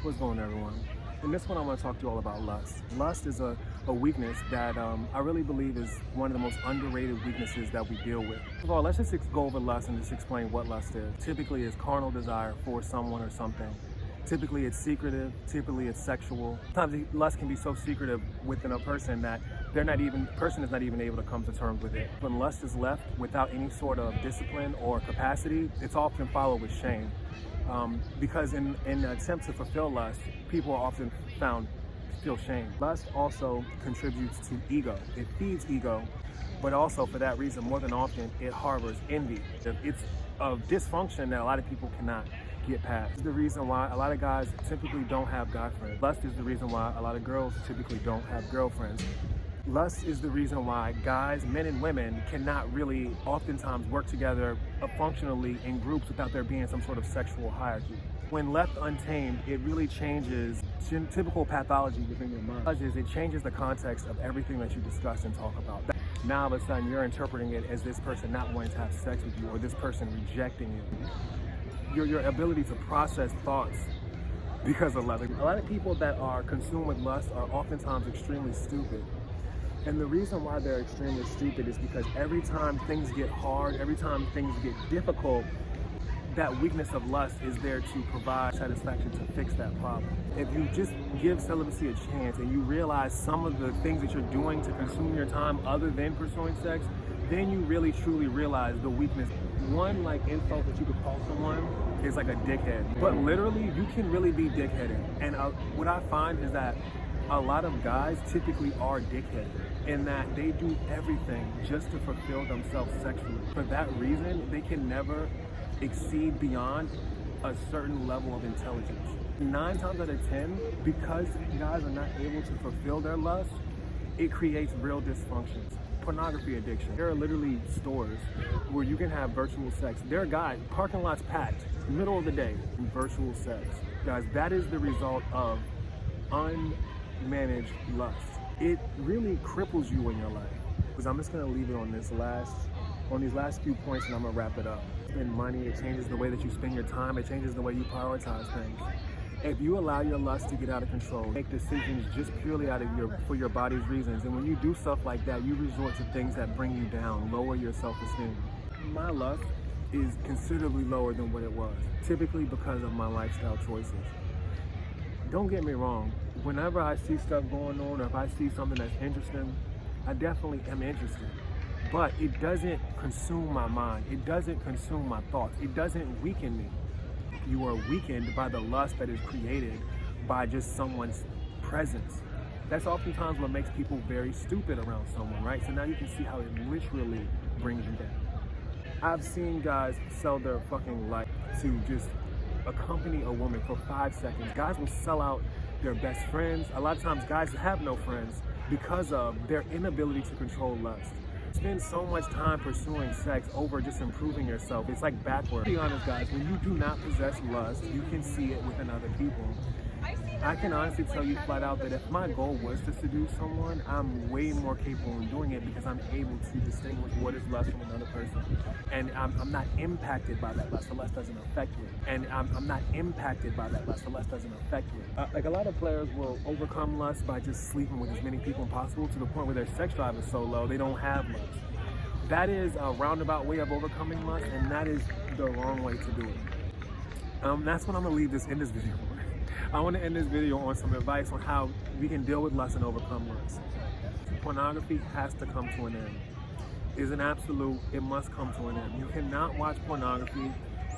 What's going on, everyone? In this one, I want to talk to you all about lust. Lust is a weakness that I really believe is one of the most underrated weaknesses that we deal with. First of all, let's just go over lust and just explain what lust is. Typically, it's carnal desire for someone or something. Typically, it's secretive. Typically, it's sexual. Sometimes lust can be so secretive within a person that person is not even able to come to terms with it. When lust is left without any sort of discipline or capacity, it's often followed with shame. Because in an attempt to fulfill lust, people are often found feel shame. Lust also contributes to ego. It feeds ego, but also for that reason, more than often, it harbors envy. It's a dysfunction that a lot of people cannot get past. It's the reason why a lot of guys typically don't have guy friends. Lust is the reason why a lot of girls typically don't have girlfriends. Lust is the reason why guys, men and women, cannot really oftentimes work together functionally in groups without there being some sort of sexual hierarchy. When left untamed, it really changes typical pathology within your mind. It changes the context of everything that you discuss and talk about. Now all of a sudden you're interpreting it as this person not wanting to have sex with you or this person rejecting you. Your ability to process thoughts because of lust. A lot of people that are consumed with lust are oftentimes extremely stupid. And the reason why they're extremely stupid is because every time things get hard, every time things get difficult, that weakness of lust is there to provide satisfaction to fix that problem. If you just give celibacy a chance and you realize some of the things that you're doing to consume your time other than pursuing sex, then you really truly realize the weakness. One insult that you could call someone is like a dickhead, but literally you can really be dickheaded. And what I find is that a lot of guys typically are dickheaded in that they do everything just to fulfill themselves sexually. For that reason, they can never exceed beyond a certain level of intelligence. 9 times out of 10, because guys are not able to fulfill their lust, it creates real dysfunctions. Pornography addiction. There are literally stores where you can have virtual sex. There are guys, parking lots packed, middle of the day, virtual sex. Guys, that is the result of unmanaged lust. It really cripples you in your life. Because I'm just gonna leave it on these last few points and I'm gonna wrap it up. Spend money, it changes the way that you spend your time, it changes the way you prioritize things. If you allow your lust to get out of control, make decisions just purely for your body's reasons, and when you do stuff like that, you resort to things that bring you down, lower your self-esteem. My lust is considerably lower than what it was, typically because of my lifestyle choices. Don't get me wrong, whenever I see stuff going on or if I see something that's interesting, I definitely am interested. But it doesn't consume my mind. It doesn't consume my thoughts. It doesn't weaken me. You are weakened by the lust that is created by just someone's presence. That's oftentimes what makes people very stupid around someone, right? So now you can see how it literally brings you down. I've seen guys sell their fucking life to just accompany a woman for 5 seconds. Guys will sell out their best friends. A lot of times guys have no friends because of their inability to control lust. Spend so much time pursuing sex over just improving yourself. It's like backward. To be honest, guys, when you do not possess lust, you can see it within other people. I can honestly tell you flat out that if my goal was to seduce someone, I'm way more capable in doing it because I'm able to distinguish what is lust from another person. And I'm not impacted by that lust. The lust doesn't affect me. And I'm not impacted by that lust. The lust doesn't affect me. Like a lot of players will overcome lust by just sleeping with as many people as possible to the point where their sex drive is so low they don't have lust. That is a roundabout way of overcoming lust, and that is the wrong way to do it. That's what I'm gonna leave in this video. I want to end this video on some advice on how we can deal with lust and overcome lust. Pornography has to come to an end. It's an absolute, it must come to an end. You cannot watch pornography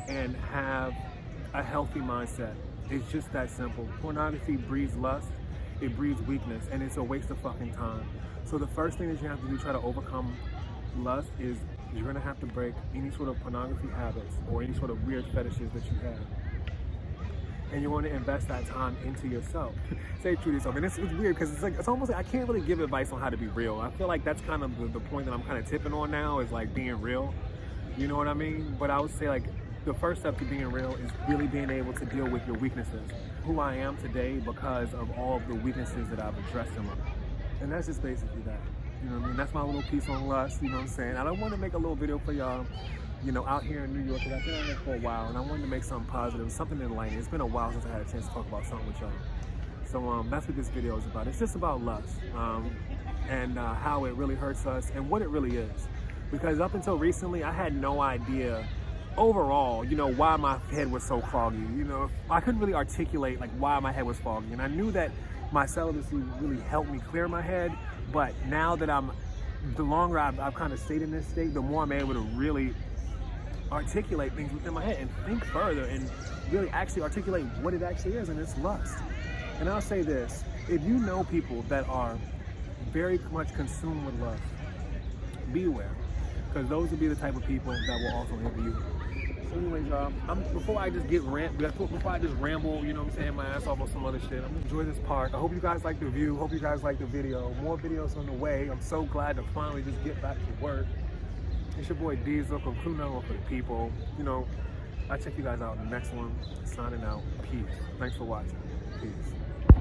and have a healthy mindset. It's just that simple. Pornography breeds lust, it breeds weakness, and it's a waste of fucking time. So the first thing that you have to do to try to overcome lust is you're gonna have to break any sort of pornography habits or any sort of weird fetishes that you have. And you want to invest that time into yourself. Stay true to yourself. And it's weird because it's almost like I can't really give advice on how to be real. I feel like that's kind of the point that I'm kind of tipping on now is like being real. You know what I mean? But I would say like the first step to being real is really being able to deal with your weaknesses. Who I am today because of all of the weaknesses that I've addressed in my life. And that's just basically that. You know what I mean? That's my little piece on lust, you know what I'm saying? I don't want to make a little video for y'all you know, out here in New York, because I've been on there for a while, and I wanted to make something positive, something enlightening. It's been a while since I had a chance to talk about something with y'all. So that's what this video is about. It's just about lust, and how it really hurts us and what it really is. Because up until recently, I had no idea overall, you know, why my head was so foggy. You know, I couldn't really articulate like why my head was foggy. And I knew that my celibacy really helped me clear my head. But now that the longer I've kind of stayed in this state, the more I'm able to really articulate things within my head and think further and really actually articulate what it actually is, and it's lust. And I'll say this, if you know people that are very much consumed with lust, beware, because those will be the type of people that will also envy you. So anyways, before I just ramble, you know what I'm saying, my ass off on some other shit, I'm gonna enjoy this park. I hope you guys like the view, hope you guys like the video. More videos on the way. I'm so glad to finally just get back to work. It's your boy Diesel from Crew Number for the people. You know, I'll check you guys out in the next one. Signing out. Peace. Thanks for watching.